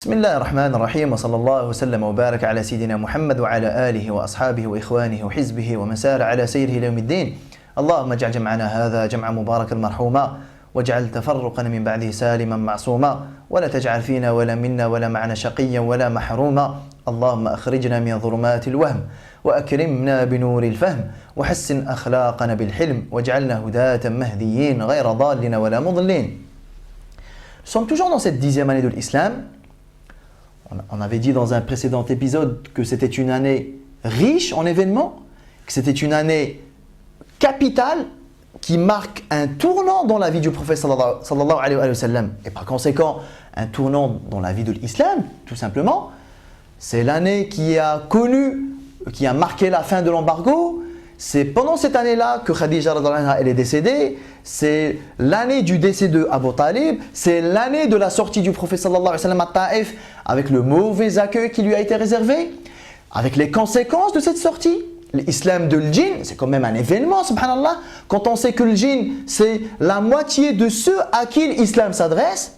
بسم الله الرحمن الرحيم وصلى الله وسلم وبارك على سيدنا محمد وعلى آله وأصحابه وإخوانه وحزبه ومن سار على سيره إلى يوم الدين. اللهم اجعل جمعنا هذا جمعا مباركا مرحوما واجعل تفرقنا من بعده سالما معصوما ولا تجعل فينا ولا منا ولا معنا شقيا ولا محروما. اللهم أخرجنا من ظلمات الوهم وأكرمنا بنور الفهم وحسن أخلاقنا بالحلم واجعلنا هداة مهديين غير ضالين ولا مضلين. Nous sommes toujours dans cette 10e année de l'islam. On avait dit dans un précédent épisode que c'était une année riche en événements, que c'était une année capitale qui marque un tournant dans la vie du prophète sallallahu alayhi wa sallam. Et par conséquent, un tournant dans la vie de l'islam, tout simplement. C'est l'année qui a marqué la fin de l'embargo. C'est pendant cette année-là que Khadija elle est décédée. C'est l'année du décès de Abu Talib. C'est l'année de la sortie du prophète sallallahu alayhi wa sallam à Taïf avec le mauvais accueil qui lui a été réservé, avec les conséquences de cette sortie. L'islam de l'djinn, c'est quand même un événement, subhanallah. Quand on sait que le djinn, c'est la moitié de ceux à qui l'islam s'adresse,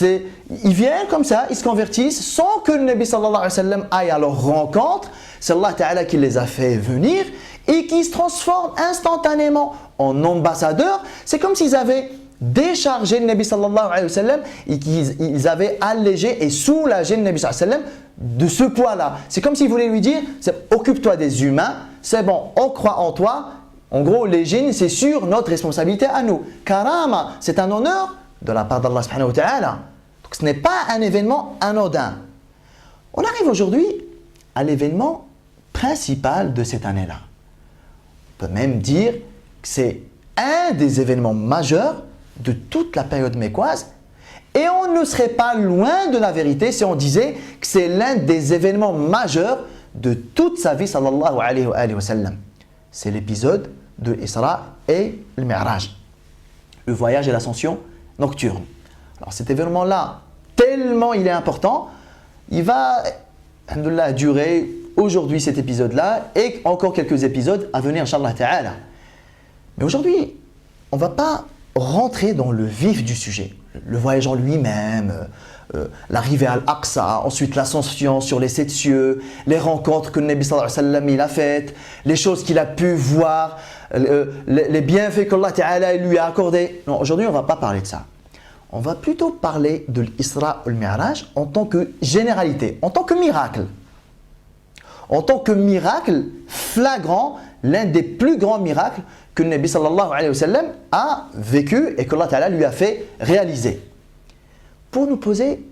ils viennent comme ça, ils se convertissent sans que le Nabi sallallahu alayhi wa sallam aille à leur rencontre. C'est Allah Ta'ala qui les a fait venir et qui se transforment instantanément en ambassadeurs. C'est comme s'ils avaient déchargé le Nabi sallallahu alayhi wa sallam et qu'ils avaient allégé et soulagé le Nabi sallallahu alayhi wa sallam de ce poids-là. C'est comme s'ils voulaient lui dire, occupe-toi des humains, c'est bon, on croit en toi. En gros, les djinns, c'est sur notre responsabilité à nous. Karama, c'est un honneur de la part d'Allah subhanahu wa ta'ala. Donc ce n'est pas un événement anodin. On arrive aujourd'hui à l'événement principal de cette année-là. On peut même dire que c'est un des événements majeurs de toute la période mécoise et on ne serait pas loin de la vérité si on disait que c'est l'un des événements majeurs de toute sa vie sallallahu alayhi wa sallam. C'est l'épisode de l'Isra et le Mi'raj, le voyage et l'ascension nocturne. Alors cet événement-là, tellement il est important, il va, alhamdoulilah, durer aujourd'hui cet épisode-là et encore quelques épisodes à venir, Inch'Allah Ta'ala. Mais aujourd'hui, on ne va pas rentrer dans le vif du sujet. Le voyage en lui-même, l'arrivée à Al-Aqsa, ensuite l'ascension sur les 7 cieux, les rencontres que le Nabi sallallahu alayhi wa sallam il a faites, les choses qu'il a pu voir, les bienfaits qu'Allah Ta'ala lui a accordés. Non, aujourd'hui on ne va pas parler de ça. On va plutôt parler de l'Isra ou le Mi'raj en tant que généralité, en tant que miracle. En tant que miracle flagrant, l'un des plus grands miracles que le Nabi sallallahu alayhi wa sallam a vécu et que Allah Ta'ala lui a fait réaliser. Pour nous poser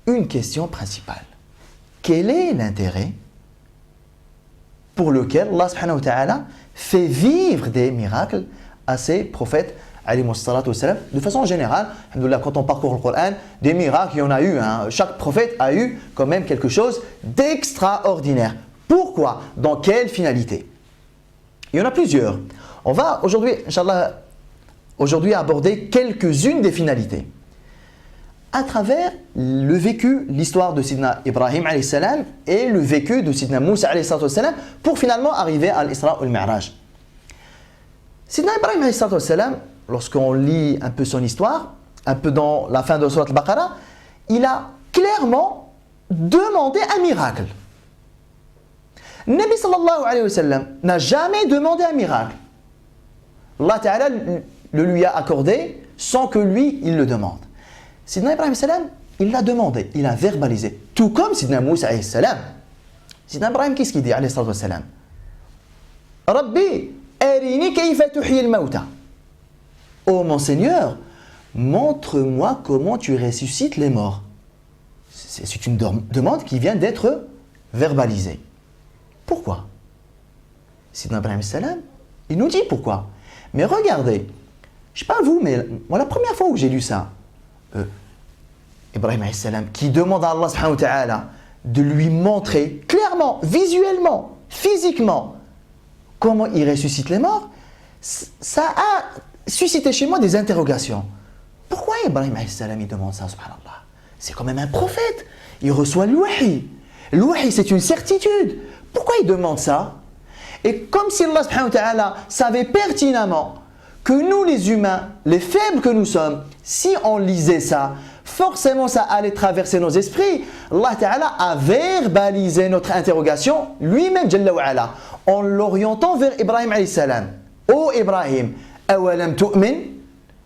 une question principale. Quel est l'intérêt pour lequel Allah subhanahu wa ta'ala fait vivre des miracles à ses prophètes alayhimu salatu wa salam? De façon générale, alhamdoulilah, quand on parcourt le Coran, des miracles, il y en a eu. Chaque prophète a eu quand même quelque chose d'extraordinaire. Pourquoi? Dans quelle finalité? Il y en a plusieurs. On va aujourd'hui, Inch'Allah, aborder quelques-unes des finalités. À travers le vécu, l'histoire de Sidna Ibrahim alayhi salam et le vécu de Sidna Moussa alayhi salam pour finalement arriver à l'Isra ou le Mi'raj. Sidna Ibrahim alayhi salam, lorsqu'on lit un peu son histoire, un peu dans la fin de Surat al-Baqarah, il a clairement demandé un miracle. Nabi sallallahu alayhi wa sallam n'a jamais demandé un miracle. Allah Ta'ala le lui a accordé sans que lui, il le demande. Sidna Ibrahim salam, il l'a demandé, il a verbalisé. Tout comme Sidna Moussa alayhi salam. Sidna Ibrahim, qu'est-ce qu'il dit alayhi salam? Rabbi, arini kayfa tuhyi al-mawta. Oh mon Seigneur, montre-moi comment tu ressuscites les morts. C'est une demande qui vient d'être verbalisée. Pourquoi? Sidna Ibrahim salam, il nous dit pourquoi. Mais regardez, je ne sais pas vous, mais moi la première fois où j'ai lu ça, Ibrahim salam qui demande à Allah subhanahu wa ta'ala de lui montrer clairement, visuellement, physiquement, comment il ressuscite les morts, ça a suscité chez moi des interrogations. Pourquoi Ibrahim salam il demande ça, subhanallah? C'est quand même un prophète, il reçoit le wahi. Le wahi, c'est une certitude. Pourquoi il demande ça? Et comme si Allah subhanahu wa ta'ala savait pertinemment que nous les humains, les faibles que nous sommes, si on lisait ça, forcément ça allait traverser nos esprits. Allah Ta'ala a verbalisé notre interrogation lui-même, Jalla wa Ala, en l'orientant vers Ibrahim alayhi salam. Ô Ibrahim, awalam tu'min,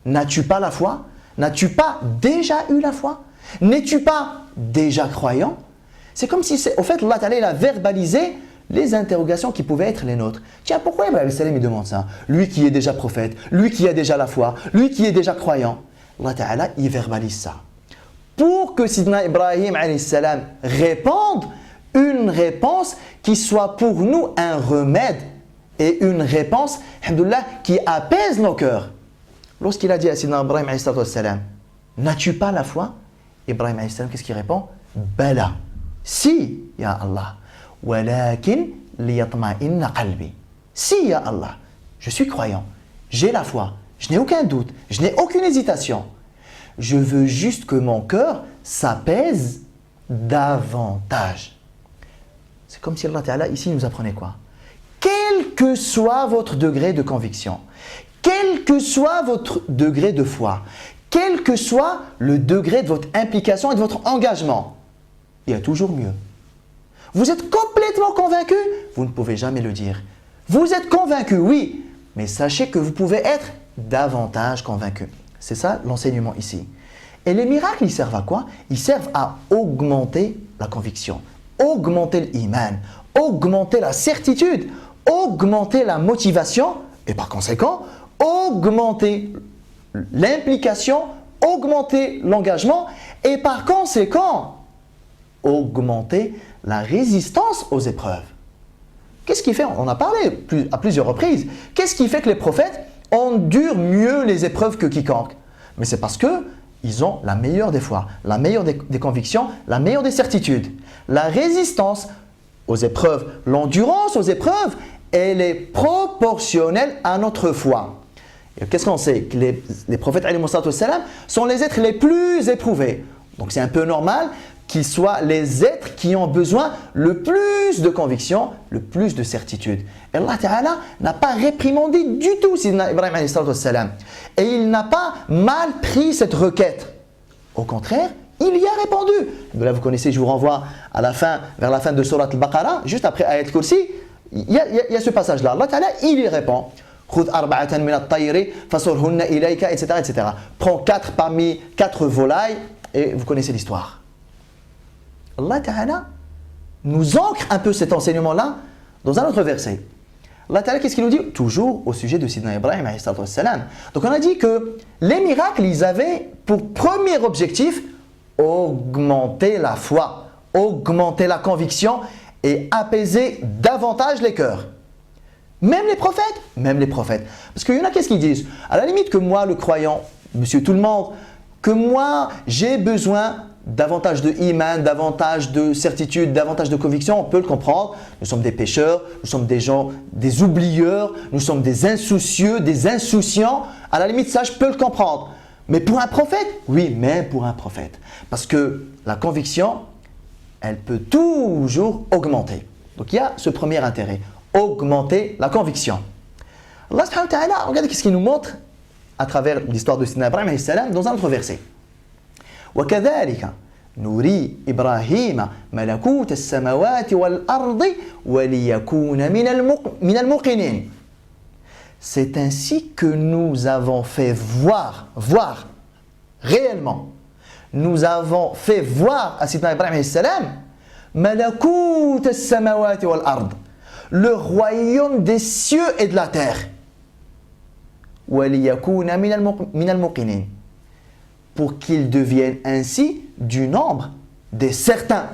n'as-tu pas la foi? N'as-tu pas déjà eu la foi? N'es-tu pas déjà croyant? C'est comme si, au fait, Allah Ta'ala il a verbalisé les interrogations qui pouvaient être les nôtres. Tiens, pourquoi Ibrahim alayhi salam il demande ça? Lui qui est déjà prophète, lui qui a déjà la foi, lui qui est déjà croyant. Allah Ta'ala il verbalise ça. Pour que Sidna Ibrahim alayhi salam réponde une réponse qui soit pour nous un remède et une réponse, alhamdoulilah, qui apaise nos cœurs. Lorsqu'il a dit à Sidna Ibrahim alayhi salam, n'as-tu pas la foi? Ibrahim alayhi salam, qu'est-ce qu'il répond? Bala. Si, ya Allah. Walakin liyatma'inna qalbi. Si, ya Allah, je suis croyant, j'ai la foi, je n'ai aucun doute, je n'ai aucune hésitation. Je veux juste que mon cœur s'apaise davantage. C'est comme si Allah Ta'ala ici nous apprenait quoi? Quel que soit votre degré de conviction, quel que soit votre degré de foi, quel que soit le degré de votre implication et de votre engagement, il y a toujours mieux. Vous êtes complètement convaincu, vous ne pouvez jamais le dire. Vous êtes convaincu, oui, mais sachez que vous pouvez être davantage convaincu. C'est ça l'enseignement ici. Et les miracles, ils servent à quoi? Ils servent à augmenter la conviction, augmenter l'iman, augmenter la certitude, augmenter la motivation et par conséquent, augmenter l'implication, augmenter l'engagement et par conséquent, augmenter la résistance aux épreuves. Qu'est-ce qui fait? On a parlé à plusieurs reprises. Qu'est-ce qui fait que les prophètes endurent mieux les épreuves que quiconque? Mais c'est parce qu'ils ont la meilleure des foi, la meilleure des convictions, la meilleure des certitudes. La résistance aux épreuves, l'endurance aux épreuves, elle est proportionnelle à notre foi. Et qu'est-ce qu'on sait? Que les prophètes alayhi salam sont les êtres les plus éprouvés. Donc c'est un peu normal qu'ils soient les êtres qui ont besoin le plus de conviction, le plus de certitude. Et Allah Ta'ala n'a pas réprimandé du tout Sidna Ibrahim alayhi salam. Et il n'a pas mal pris cette requête. Au contraire, il y a répondu. Donc là, vous connaissez, je vous renvoie à la fin, vers la fin de Surat al-Baqarah, juste après Ayat al-Kursi, il y a ce passage-là. Allah Ta'ala, il y répond. Etc. Prends 4 parmi 4 volailles et vous connaissez l'histoire. Allah Ta'ala nous ancre un peu cet enseignement-là dans un autre verset. Allah Ta'ala, qu'est-ce qu'il nous dit? Toujours au sujet de Sidna Ibrahim alayhi salam. Donc on a dit que les miracles, ils avaient pour premier objectif augmenter la foi, augmenter la conviction et apaiser davantage les cœurs. Même les prophètes. Parce qu'il y en a, qu'est-ce qu'ils disent? À la limite que moi, le croyant, monsieur tout le monde, que moi, j'ai besoin davantage de iman, davantage de certitude, davantage de conviction, on peut le comprendre. Nous sommes des pécheurs, nous sommes des gens, des oublieurs, nous sommes des insoucieux, des insouciants. À la limite, ça, je peux le comprendre. Mais pour un prophète? Oui, même pour un prophète. Parce que la conviction, elle peut toujours augmenter. Donc il y a ce premier intérêt, augmenter la conviction. Allah subhanahu wa ta'ala, regardez ce qu'il nous montre à travers l'histoire de Sidna Ibrahim alayhi salam dans un autre verset. وكذلك نري إبراهيم ملكوت السماوات والأرض وليكون من الموقنين. C'est ainsi que nous avons fait voir réellement. Nous avons fait voir à Sidna Ibrahim alayhi salam ملكوت السماوات والأرض, le royaume des cieux et de la terre. وليكون من الموقنين, pour qu'il devienne ainsi du nombre des certains.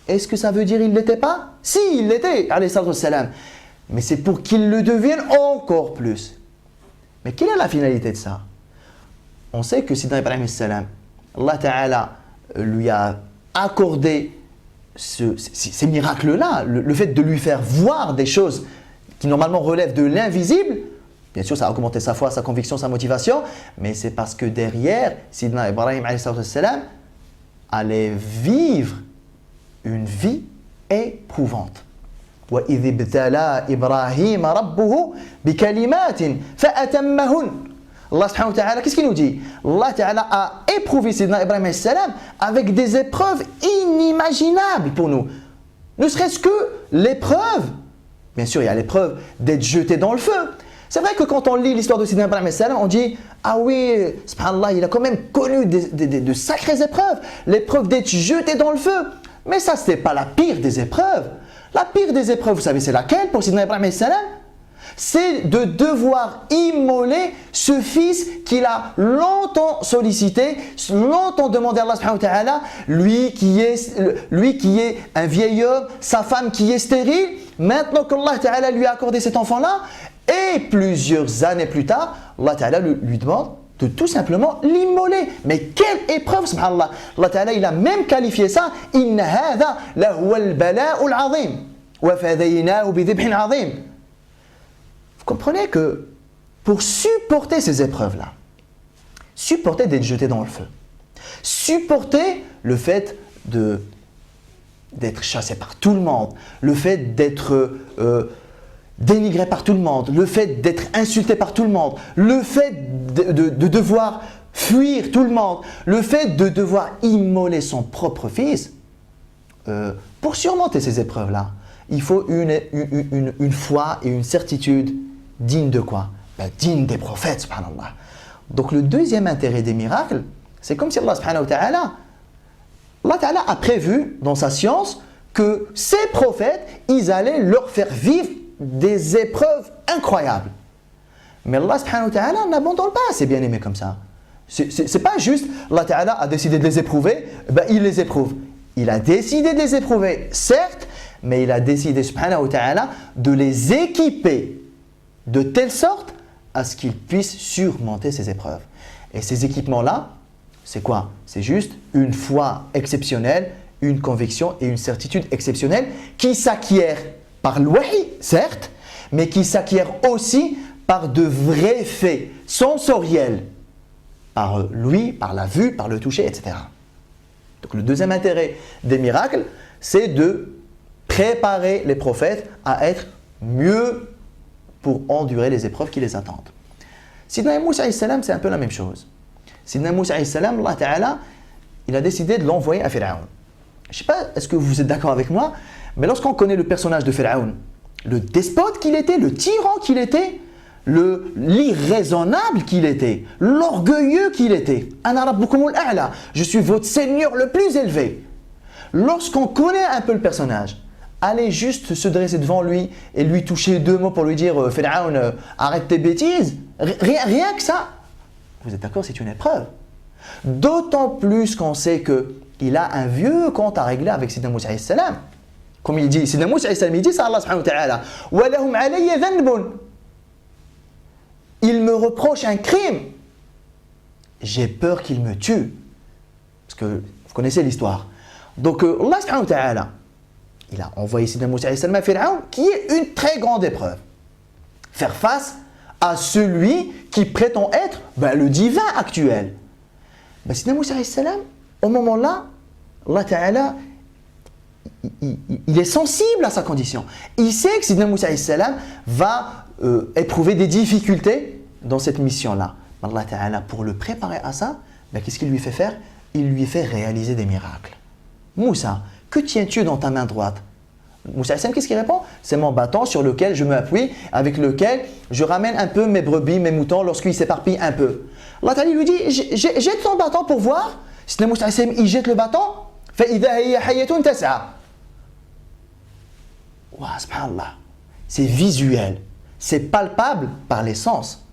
Est-ce que ça veut dire qu'il ne l'était pas? Si, il l'était, alayhi salam. Mais c'est pour qu'il le devienne encore plus. Mais quelle est la finalité de ça? On sait que Sidna Ibrahim salam, Allah Ta'ala lui a accordé ces miracles-là, le fait de lui faire voir des choses qui normalement relèvent de l'invisible. Bien sûr, ça a augmenté sa foi, sa conviction, sa motivation, mais c'est parce que derrière, Sidna Ibrahim salam allait vivre une vie éprouvante. وَإِذِ ابْتَلَى إِبْرَاهِيمَ رَبُّهُ بِكَلِمَاتٍ فَأَتَمَّهُنْ. Allah subhanahu wa ta'ala, qu'est-ce qu'il nous dit? Allah ta'ala a éprouvé Sidna Ibrahim alayhi salam avec des épreuves inimaginables pour nous. Ne serait-ce que l'épreuve, bien sûr il y a l'épreuve d'être jeté dans le feu. C'est vrai que quand on lit l'histoire de Sidna Ibrahim alayhi salam, on dit « Ah oui, subhanallah, il a quand même connu de sacrées épreuves, l'épreuve d'être jeté dans le feu. » Mais ça, ce n'est pas la pire des épreuves. La pire des épreuves, vous savez, c'est laquelle pour Sidna Ibrahim alayhi salam? C'est de devoir immoler ce fils qu'il a longtemps sollicité, longtemps demandé à Allah subhanahu wa ta'ala, lui qui est un vieil homme, sa femme qui est stérile. Maintenant qu'Allah ta'ala lui a accordé cet enfant-là, et plusieurs années plus tard, Allah ta'ala lui demande de tout simplement l'immoler. Mais quelle épreuve, subhanallah. Allah ta'ala, il a même qualifié ça, « Inna hadha lahuwa al-bala'u al-azim, wa fadaynahu bi dhibhin azim » Vous comprenez que pour supporter ces épreuves-là, supporter d'être jeté dans le feu, supporter le fait d'être chassé par tout le monde, le fait d'être dénigré par tout le monde, le fait d'être insulté par tout le monde, le fait de devoir fuir tout le monde, le fait de devoir immoler son propre fils, pour surmonter ces épreuves-là, il faut une foi et une certitude digne de quoi? Digne des prophètes, subhanallah. Donc le deuxième intérêt des miracles, c'est comme si Allah subhanahu wa ta'ala, Allah ta'ala a prévu dans sa science que ces prophètes, ils allaient leur faire vivre des épreuves incroyables. Mais Allah subhanahu wa ta'ala n'abandonne pas ses bien-aimés comme ça. C'est pas juste, Allah ta'ala a décidé de les éprouver, il les éprouve. Il a décidé de les éprouver, certes, mais il a décidé subhanahu wa ta'ala de les équiper de telle sorte à ce qu'ils puissent surmonter ces épreuves. Et ces équipements-là, c'est quoi? C'est juste une foi exceptionnelle, une conviction et une certitude exceptionnelle qui s'acquièrent par l'wahi, certes, mais qui s'acquièrent aussi par de vrais faits sensoriels, par l'ouïe, par la vue, par le toucher, etc. Donc le deuxième intérêt des miracles, c'est de préparer les prophètes à être mieux pour endurer les épreuves qui les attendent. Sidna Moussa alayhi salam, c'est un peu la même chose. Sidna Moussa alayhi salam, Allah Ta'ala, il a décidé de l'envoyer à Pharaon. Je ne sais pas, est-ce que vous êtes d'accord avec moi, mais lorsqu'on connaît le personnage de Pharaon, le despote qu'il était, le tyran qu'il était, l'irraisonnable qu'il était, l'orgueilleux qu'il était. Ana rabbukumul a'la, je suis votre Seigneur le plus élevé. Lorsqu'on connaît un peu le personnage, aller juste se dresser devant lui et lui toucher deux mots pour lui dire « Pharaon, arrête tes bêtises », rien que ça, vous êtes d'accord, c'est une épreuve. D'autant plus qu'on sait qu'il a un vieux compte à régler avec Sidna Moussa alayhi salam. Comme il dit, Sidna Moussa alayhi salam, il dit ça à Allah subhanahu wa ta'ala « Wa lahum alayya dhanbun » Il me reproche un crime. J'ai peur qu'il me tue. Parce que vous connaissez l'histoire. Donc Allah subhanahu wa ta'ala, il a envoyé Sidna Moussa alayhi salam à Pharaon, qui est une très grande épreuve. Faire face à celui qui prétend être le divin actuel. Sidna Moussa alayhi salam, au moment-là, Allah Ta'ala, il est sensible à sa condition. Il sait que Sidna Moussa alayhi salam va éprouver des difficultés dans cette mission-là. Allah Ta'ala, pour le préparer à ça, qu'est-ce qu'il lui fait faire? Il lui fait réaliser des miracles. Moussa, que tiens-tu dans ta main droite? Moussa alayhi salam, qu'est-ce qu'il répond? C'est mon bâton sur lequel je m'appuie, avec lequel je ramène un peu mes brebis, mes moutons, lorsqu'ils s'éparpillent un peu. Allah Ta'ala lui dit, jette ton bâton pour voir. Sidna Moussa alayhi salam, il jette le bâton. فَإِذَا هِيَ حَيَّةٌ تَسْعَى. Subhanallah. C'est visuel, c'est palpable par les sens.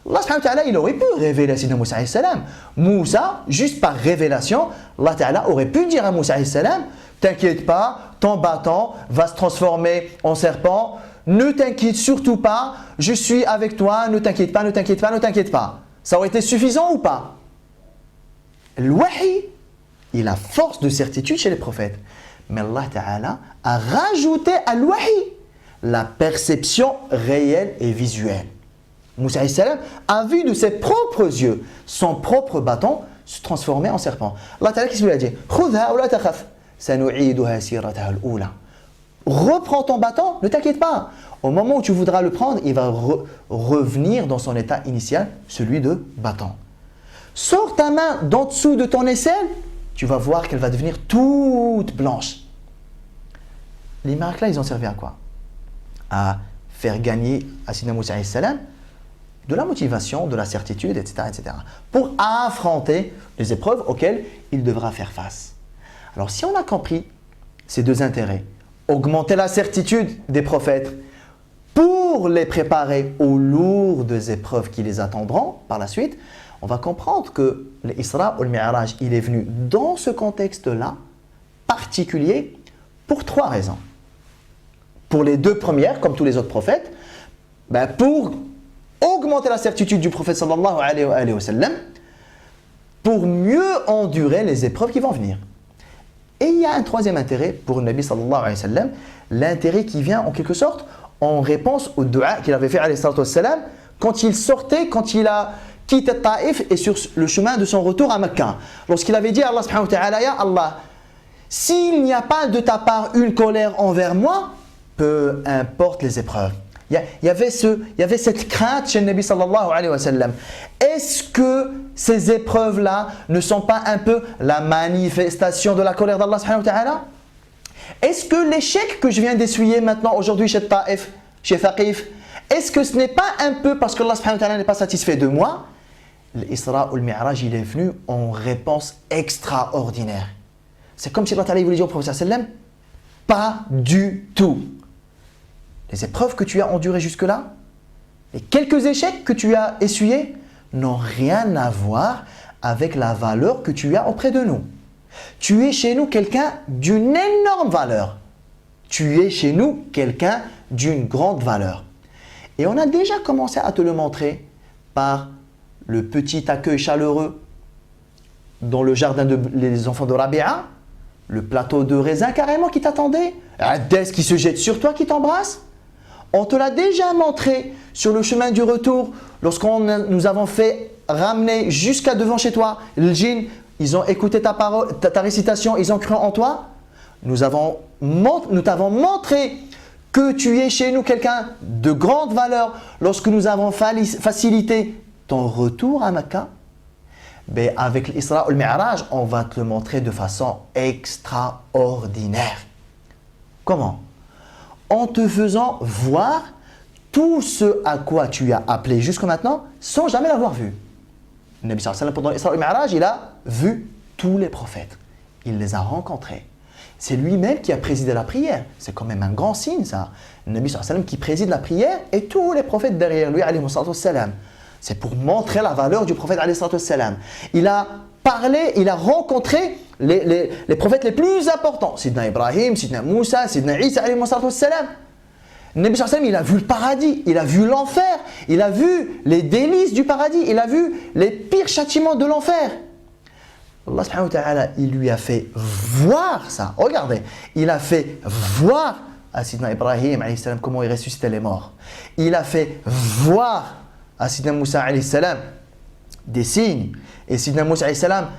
Allah subhanahu wa ta'ala, il aurait pu révéler à Sidna Moussa alayhi salam. Moussa, juste par révélation, Allah ta'ala aurait pu dire à Moussa alayhi salam, t'inquiète pas, ton bâton va se transformer en serpent, ne t'inquiète surtout pas, je suis avec toi, ne t'inquiète pas, ne t'inquiète pas, ne t'inquiète pas. Ça aurait été suffisant ou pas? Le wahi, il a force de certitude chez les prophètes. Mais Allah ta'ala a rajouté à l'wahi la perception réelle et visuelle. Moussa alayhi salam a vu de ses propres yeux son propre bâton se transformer en serpent. Allah ta'ala, qu'est-ce qu'il lui a dit? Khudha ou la takhaf, sanu'iduha sirataha al-ula. Reprends ton bâton, ne t'inquiète pas. Au moment où tu voudras le prendre, il va revenir dans son état initial, celui de bâton. Sors ta main d'en dessous de ton aisselle, tu vas voir qu'elle va devenir toute blanche. Les miracles-là, ils ont servi à quoi? À faire gagner à Sidna Moussa alayhi salam de la motivation, de la certitude, etc., etc. pour affronter les épreuves auxquelles il devra faire face. Alors, si on a compris ces deux intérêts, augmenter la certitude des prophètes pour les préparer aux lourdes épreuves qui les attendront par la suite, on va comprendre que l'Isra ou le Mi'raj, il est venu dans ce contexte-là particulier pour trois raisons. Pour les deux premières, comme tous les autres prophètes, pour augmenter la certitude du prophète sallallahu alayhi wa sallam, pour mieux endurer les épreuves qui vont venir. Et il y a un troisième intérêt pour le Nabi sallallahu alayhi wa sallam, l'intérêt qui vient en quelque sorte en réponse au dua qu'il avait fait alayhi salatu wa sallam quand il sortait, quand il a quitté Taïf et sur le chemin de son retour à Mecca. Lorsqu'il avait dit à Allah subhanahu wa ta'ala, ya Allah, s'il n'y a pas de ta part une colère envers moi, peu importe les épreuves. Il y avait cette crainte chez le Nabi sallallahu alayhi wa sallam. Est-ce que ces épreuves-là ne sont pas un peu la manifestation de la colère d'Allah subhanahu wa ta'ala? Est-ce que l'échec que je viens d'essuyer maintenant aujourd'hui chez Taïf, chez Thaqif, est-ce que ce n'est pas un peu parce que Allah subhanahu wa ta'ala n'est pas satisfait de moi? L'Isra ou le Mi'raj, il est venu en réponse extraordinaire. C'est comme si Allah ta'ala voulait dire au prophète sallallahu alayhi wa sallam, pas du tout. Les épreuves que tu as endurées jusque-là, les quelques échecs que tu as essuyés, n'ont rien à voir avec la valeur que tu as auprès de nous. Tu es chez nous quelqu'un d'une énorme valeur. Tu es chez nous quelqu'un d'une grande valeur. Et on a déjà commencé à te le montrer par le petit accueil chaleureux dans le jardin des enfants de Rabi'a, le plateau de raisin carrément qui t'attendait, Hadès qui se jette sur toi, qui t'embrasse. On te l'a déjà montré sur le chemin du retour, nous avons fait ramener jusqu'à devant chez toi le djinn, ils ont écouté ta parole, ta récitation, ils ont cru en toi. Nous t'avons montré que tu es chez nous quelqu'un de grande valeur lorsque nous avons facilité ton retour à Mecca. Mais avec l'Isra ou le Mi'raj, on va te le montrer de façon extraordinaire. Comment? En te faisant voir tout ce à quoi tu as appelé jusqu'à maintenant sans jamais l'avoir vu. Le Nabi sallallahu alayhi wa sallam, pendant l'Isra ou le Mi'raj, il a vu tous les prophètes. Il les a rencontrés. C'est lui-même qui a présidé la prière. C'est quand même un grand signe ça. Le Nabi sallallahu alayhi wa sallam qui préside la prière et tous les prophètes derrière lui, alayhi wa sallam. C'est pour montrer la valeur du prophète alayhi wa sallam. Il a parlé, il a rencontré les prophètes les plus importants. Sidna Ibrahim, Sidna Moussa, Sidna Isa alayhi wa sallam. Le Nabi sallallahu alayhi wa sallam, il a vu le paradis, il a vu l'enfer, il a vu les délices du paradis, il a vu les pires châtiments de l'enfer. Allah subhanahu wa ta'ala, il lui a fait voir ça. Regardez, il a fait voir à Sidna Ibrahim alayhi salam comment il ressuscitait les morts. Il a fait voir à Sidna Moussa alayhi salam des signes. Et Sidna Moussa alayhi salam,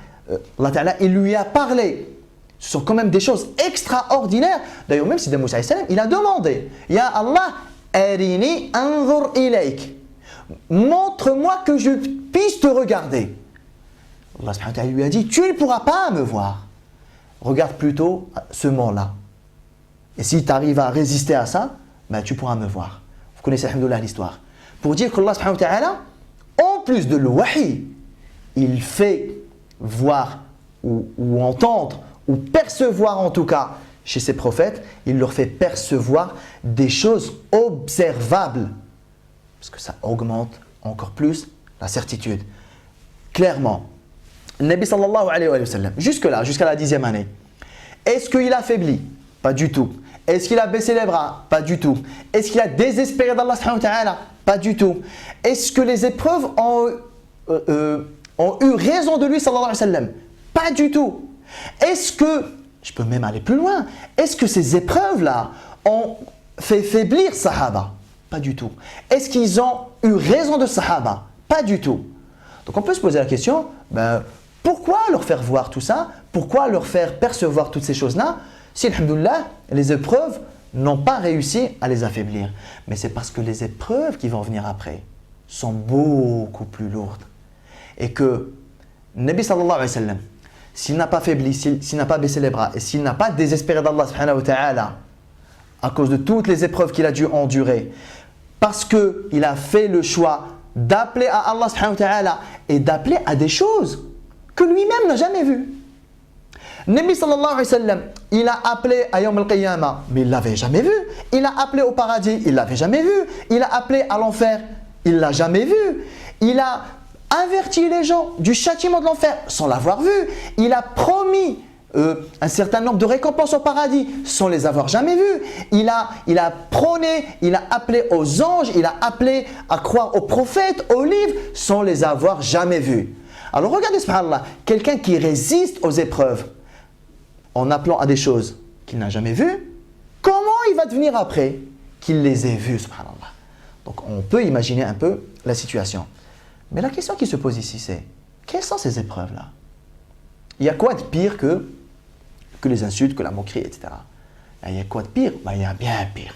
Allah ta'ala, il lui a parlé. Ce sont quand même des choses extraordinaires. D'ailleurs, même Sidna Moussa alayhi salam, il a demandé, Ya Allah, arini anzur ilayk. Montre-moi que je puisse te regarder. Allah subhanahu wa ta'ala lui a dit, tu ne pourras pas me voir. Regarde plutôt ce mont-là. Et si tu arrives à résister à ça, tu pourras me voir. Vous connaissez, alhamdoulilah, l'histoire. Pour dire qu'Allah subhanahu wa ta'ala, en plus de le wahi, il fait voir ou entendre ou percevoir en tout cas chez ses prophètes, il leur fait percevoir des choses observables. Parce que ça augmente encore plus la certitude. Clairement, le Nabi sallallahu alayhi wa sallam, jusque-là, jusqu'à la 10e année, est-ce qu'il a faibli? Pas du tout. Est-ce qu'il a baissé les bras? Pas du tout. Est-ce qu'il a désespéré d'Allah subhanahu wa ta'ala? Pas du tout. Est-ce que les épreuves ont eu raison de lui sallallahu alayhi wa sallam? Pas du tout. Est-ce que, je peux même aller plus loin, est-ce que ces épreuves-là ont fait faiblir Sahaba? Pas du tout. Est-ce qu'ils ont eu raison de Sahaba? Pas du tout. Donc on peut se poser la question, pourquoi leur faire voir tout ça? Pourquoi leur faire percevoir toutes ces choses-là? Si, alhamdoulilah, les épreuves n'ont pas réussi à les affaiblir. Mais c'est parce que les épreuves qui vont venir après sont beaucoup plus lourdes. Et que Nabi sallallahu alayhi wa sallam, s'il n'a pas faibli, s'il n'a pas baissé les bras et s'il n'a pas désespéré d'Allah subhanahu wa ta'ala à cause de toutes les épreuves qu'il a dû endurer, parce qu'il a fait le choix d'appeler à Allah subhanahu wa ta'ala et d'appeler à des choses que lui-même n'a jamais vues. Nabi sallallahu alayhi wa sallam, il a appelé à Yawm al-Qiyamah, mais il ne l'avait jamais vu. Il a appelé au paradis, il ne l'avait jamais vu. Il a appelé à l'enfer, il ne l'a jamais vu. Il a averti les gens du châtiment de l'enfer sans l'avoir vu. Il a promis un certain nombre de récompenses au paradis sans les avoir jamais vues. Il a prôné, il a appelé aux anges, il a appelé à croire aux prophètes, aux livres sans les avoir jamais vus. Alors regardez, subhanallah, quelqu'un qui résiste aux épreuves en appelant à des choses qu'il n'a jamais vues, comment il va devenir après qu'il les ait vues, subhanallah. Donc on peut imaginer un peu la situation. Mais la question qui se pose ici, c'est quelles sont ces épreuves-là? Il y a quoi de pire que les insultes, que la moquerie, etc. Il y a quoi de pire? Il y a bien pire.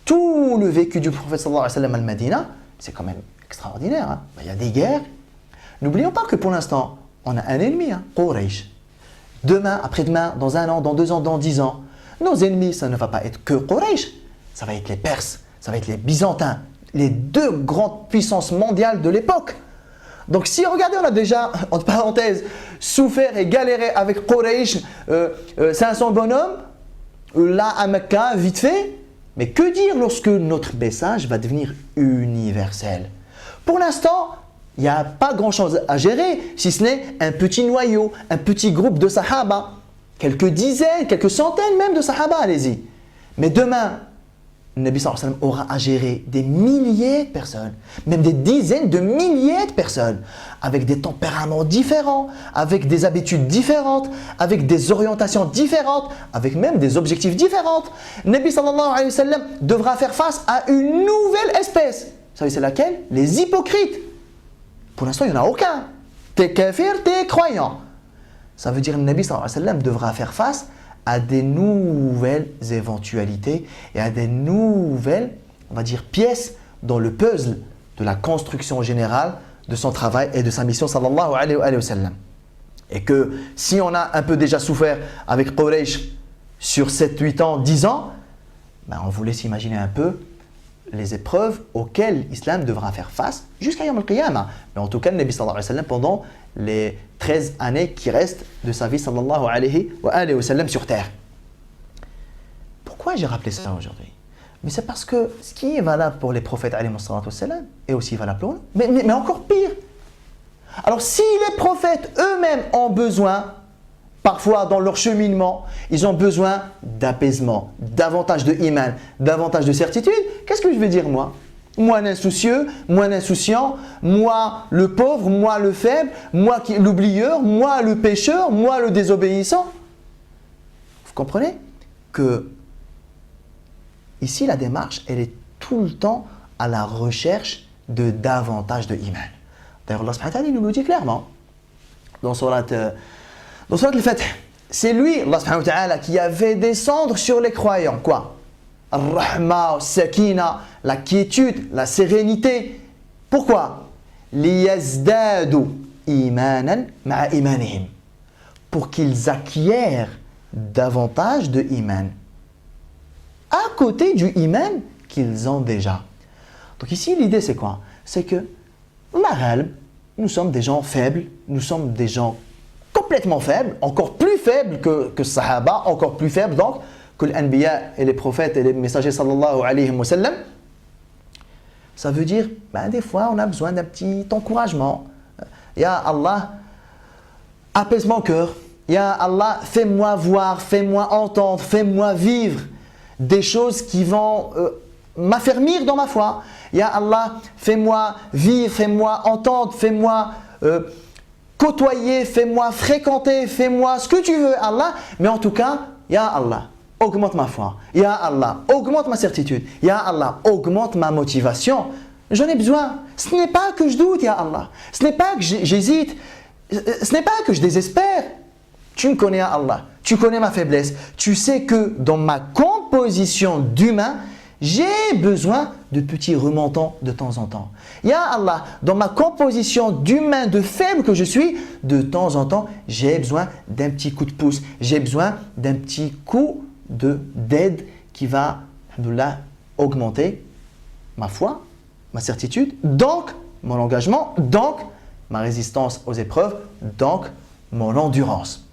Tout le vécu du prophète sallallahu alayhi wa sallam al-Madina, c'est quand même extraordinaire. Hein? Il y a des guerres. N'oublions pas que pour l'instant, on a un ennemi, Quraysh. Demain, après-demain, dans 1 an, dans 2 ans, dans 10 ans, nos ennemis, ça ne va pas être que Quraysh. Ça va être les Perses, ça va être les Byzantins, les 2 grandes puissances mondiales de l'époque. Donc si, regardez, on a déjà, entre parenthèses, souffert et galéré avec Quraysh, 500 bonhommes, là à Mecca, vite fait. Mais que dire lorsque notre message va devenir universel? Pour l'instant, il n'y a pas grand-chose à gérer, si ce n'est un petit noyau, un petit groupe de sahaba. Quelques dizaines, quelques centaines même de sahaba, allez-y. Mais demain, le Nabi sallallahu alayhi wa sallam aura à gérer des milliers de personnes, même des dizaines de milliers de personnes, avec des tempéraments différents, avec des habitudes différentes, avec des orientations différentes, avec même des objectifs différents. Le Nabi sallallahu alayhi wa sallam devra faire face à une nouvelle espèce. Vous savez c'est laquelle? Les hypocrites. Pour l'instant, il n'y en a aucun. T'es kafir, t'es croyant. Ça veut dire que le Nabi sallallahu alayhi wa sallam devra faire face à des nouvelles éventualités et à des nouvelles, on va dire, pièces dans le puzzle de la construction générale de son travail et de sa mission sallallahu alayhi wa sallam. Et que si on a un peu déjà souffert avec Quraysh sur 7, 8 ans, 10 ans, on vous laisse imaginer un peu les épreuves auxquelles l'islam devra faire face jusqu'à Yawm al-Qiyamah. Mais en tout cas, le Nabi sallallahu alayhi wa sallam pendant les 13 années qui restent de sa vie sallallahu alayhi wa sallam sur terre. Pourquoi j'ai rappelé ça aujourd'hui? Mais c'est parce que ce qui est valable pour les prophètes alayhi wa sallam est aussi valable pour nous, mais encore pire. Alors si les prophètes eux-mêmes ont besoin, parfois dans leur cheminement, ils ont besoin d'apaisement, davantage de iman, davantage de certitude. Qu'est-ce que je vais dire moi? Moi l'insoucieux, moi l'insouciant, moi le pauvre, moi le faible, moi l'oublieur, moi le pécheur, moi le désobéissant. Vous comprenez que ici la démarche, elle est tout le temps à la recherche de davantage de iman. D'ailleurs Allah subhanahu wa ta'ala nous le dit clairement dans Surat al-Fath. C'est lui, Allah subhanahu wa ta'ala, qui a fait descendre sur les croyants, quoi? Ar-Rahma, Sakina, la quiétude, la sérénité. Pourquoi? Liyazdadu imanan ma'a imanihim. Pour qu'ils acquièrent davantage de iman. À côté du iman qu'ils ont déjà. Donc ici, l'idée c'est quoi? C'est que, nous sommes des gens faibles, nous sommes des gens complètement faibles, encore plus faibles que Sahaba, encore plus faibles donc que les Anbiya et les prophètes et les messagers sallallahu alayhi wa sallam. Ça veut dire, des fois on a besoin d'un petit encouragement. Ya Allah, apaise mon cœur. Ya Allah, fais-moi voir, fais-moi entendre, fais-moi vivre des choses qui vont m'affermir dans ma foi. Ya Allah, fais-moi vivre, fais-moi entendre, fais-moi côtoyer, fais-moi fréquenter, fais-moi ce que tu veux, Allah. Mais en tout cas, Ya Allah, augmente ma foi. Ya Allah, augmente ma certitude. Ya Allah, augmente ma motivation. J'en ai besoin. Ce n'est pas que je doute, Ya Allah. Ce n'est pas que j'hésite. Ce n'est pas que je désespère. Tu me connais, Ya Allah. Tu connais ma faiblesse. Tu sais que dans ma composition composition d'humain, j'ai besoin de petits remontants de temps en temps. Ya Allah, dans ma composition d'humain de faible que je suis, de temps en temps, j'ai besoin d'un petit coup de pouce. J'ai besoin d'un petit coup d'aide qui va, alhamdoulilah, augmenter ma foi, ma certitude, donc mon engagement, donc ma résistance aux épreuves, donc mon endurance.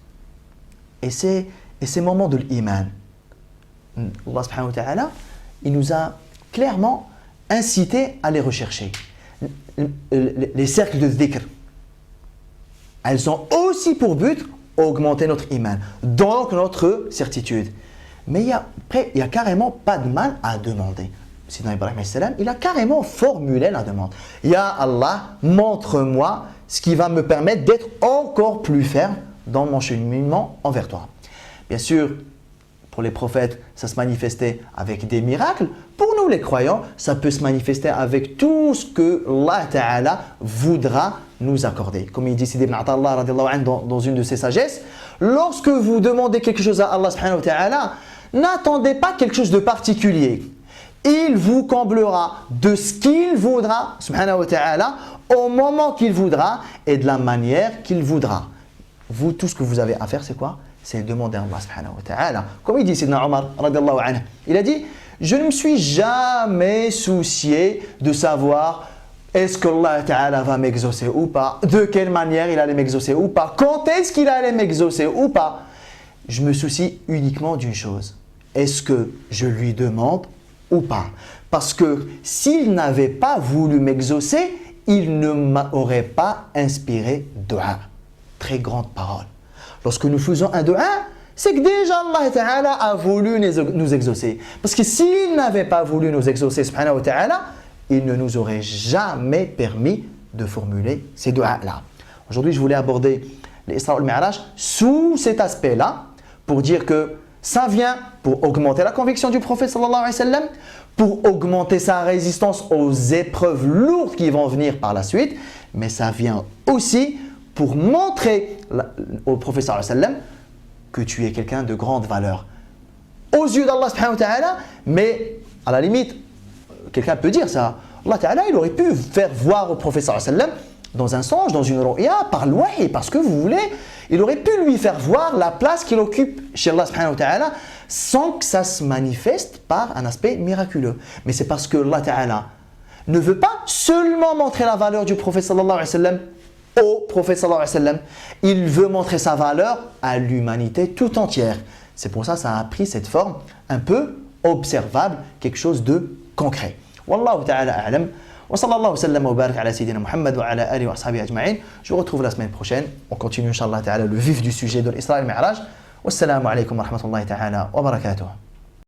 Et ces moments de l'iman, Allah subhanahu wa ta'ala, il nous a clairement incité à les rechercher. Les cercles de dhikr, elles ont aussi pour but augmenter notre iman, donc notre certitude. Mais il n'y a carrément pas de mal à demander. Sidna Ibrahim alayhi salam, il a carrément formulé la demande. Ya Allah, montre-moi ce qui va me permettre d'être encore plus ferme dans mon cheminement envers toi. Bien sûr, pour les prophètes, ça se manifestait avec des miracles. Pour nous les croyants, ça peut se manifester avec tout ce que Allah Ta'ala voudra nous accorder. Comme il dit Sidi ibn Atallah radiallahu anhu dans une de ses sagesses, lorsque vous demandez quelque chose à Allah subhanahu wa ta'ala, n'attendez pas quelque chose de particulier. Il vous comblera de ce qu'il voudra, subhanahu wa ta'ala, au moment qu'il voudra et de la manière qu'il voudra. Vous, tout ce que vous avez à faire, c'est quoi? C'est demander à Allah subhanahu wa ta'ala. Comme il dit Sidna Omar, radiallahu anhu, il a dit, je ne me suis jamais soucié de savoir est-ce que Allah ta'ala va m'exaucer ou pas, de quelle manière il allait m'exaucer ou pas, quand est-ce qu'il allait m'exaucer ou pas. Je me soucie uniquement d'une chose, est-ce que je lui demande ou pas? Parce que s'il n'avait pas voulu m'exaucer, il ne m'aurait pas inspiré dua. Très grande parole. Lorsque nous faisons un dua, c'est que déjà Allah Ta'ala a voulu nous exaucer. Parce que s'il n'avait pas voulu nous exaucer, subhanahu wa ta'ala, il ne nous aurait jamais permis de formuler ces duas-là. Aujourd'hui, je voulais aborder l'Isra wal Mi'raj sous cet aspect-là, pour dire que ça vient pour augmenter la conviction du prophète sallallahu alayhi wa sallam, pour augmenter sa résistance aux épreuves lourdes qui vont venir par la suite, mais ça vient aussi pour montrer au prophète sallallahu alayhi wa sallam que tu es quelqu'un de grande valeur aux yeux d'Allah subhanahu wa ta'ala, mais à la limite, quelqu'un peut dire ça. Allah ta'ala, il aurait pu faire voir au prophète sallallahu alayhi wa sallam dans un songe, dans une ru'ya, par le wahy, parce que vous voulez, il aurait pu lui faire voir la place qu'il occupe chez Allah subhanahu wa ta'ala sans que ça se manifeste par un aspect miraculeux. Mais c'est parce que Allah ta'ala ne veut pas seulement montrer la valeur du prophète sallallahu alayhi wa sallam au prophète sallallahu alayhi wa sallam, il veut montrer sa valeur à l'humanité tout entière. C'est pour ça que ça a pris cette forme un peu observable, quelque chose de concret. Wallahu ta'ala a'lam. Wa sallallahu sallam wa barak ala sayyidina Muhammad wa ala alihi wa ashabihi ajma'in. Je vous retrouve la semaine prochaine. On continue, inshallah ta'ala, le vif du sujet de l'Isra et le Mi'raj. Wassalamu alaikum wa rahmatullahi ta'ala wa barakatuh.